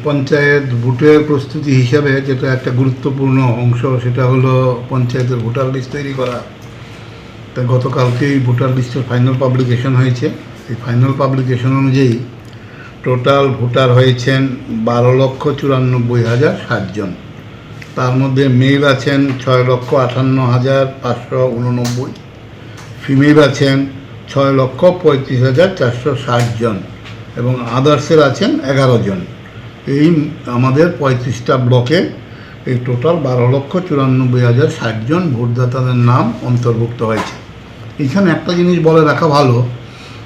পঞ্চায়েত ভোটের প্রস্তুতি হিসাবে যেটা একটা গুরুত্বপূর্ণ অংশ, সেটা হলো পঞ্চায়েতের ভোটার লিস্ট তৈরি করা। তা গতকালকেই ভোটার লিস্টের ফাইনাল পাবলিকেশন হয়েছে। এই ফাইনাল পাবলিকেশন অনুযায়ী টোটাল ভোটার হয়েছেন 12,94,060 জন। তার মধ্যে মেল আছেন 6,58,589, ফিমেল আছেন 6,35,460 জন এবং আদার্সের আছেন 11 জন। এই আমাদের 35টা ব্লকে এই টোটাল 12,94,060 জন ভোটদাতাদের নাম অন্তর্ভুক্ত হয়েছে। এখানে একটা জিনিস বলে রাখা ভালো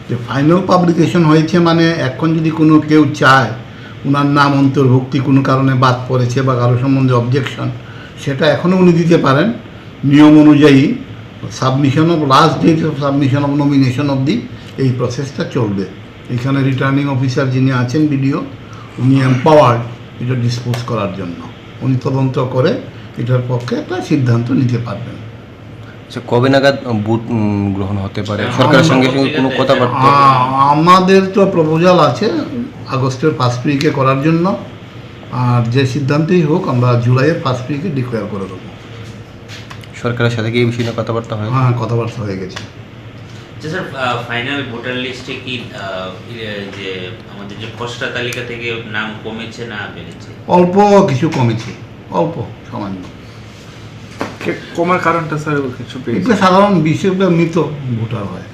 যে ফাইনাল পাবলিকেশন হয়েছে মানে এখন যদি কোনো কেউ চায় ওনার নাম অন্তর্ভুক্তি কোনো কারণে বাদ পড়েছে বা কারো সম্বন্ধে অবজেকশন, সেটা এখনও উনি দিতে পারেন। নিয়ম অনুযায়ী submission of last date of submission of nomination অবধি এই প্রসেসটা চলবে। এখানে রিটার্নিং অফিসার যিনি আছেন বিডিও, উনি এম্পাওয়ার্ড এটা ডিসপোজ করার জন্য। উনি তদন্ত করে এটার পক্ষে একটা সিদ্ধান্ত নিতে পারবেন। আচ্ছা, কবে নাগাদ ভোট গ্রহণ হতে পারে? সরকারের সঙ্গে সঙ্গে কোনো কথাবার্তা? আমাদের তো প্রপোজাল আছে আগস্টের 1st উইকে করার জন্য, আর যে সিদ্ধান্তই হোক আমরা জুলাইয়ের 1st উইকে ডিক্লেয়ার করে দেবো। সরকারের সাথে কি এই বিষয়ে কথাবার্তা হয়? হ্যাঁ, কথাবার্তা হয়ে গেছে। আচ্ছা স্যার, ফাইনাল ভোটার লিস্টে কি যে আমাদের যে খসড়া তালিকা থেকে নাম কমেছে না বেড়েছে? অল্প কিছু কমেছে, অল্প সামান্য। কমার কারণটা স্যার কিছু এটা সাধারণ 20 মৃত ভোটার হয়।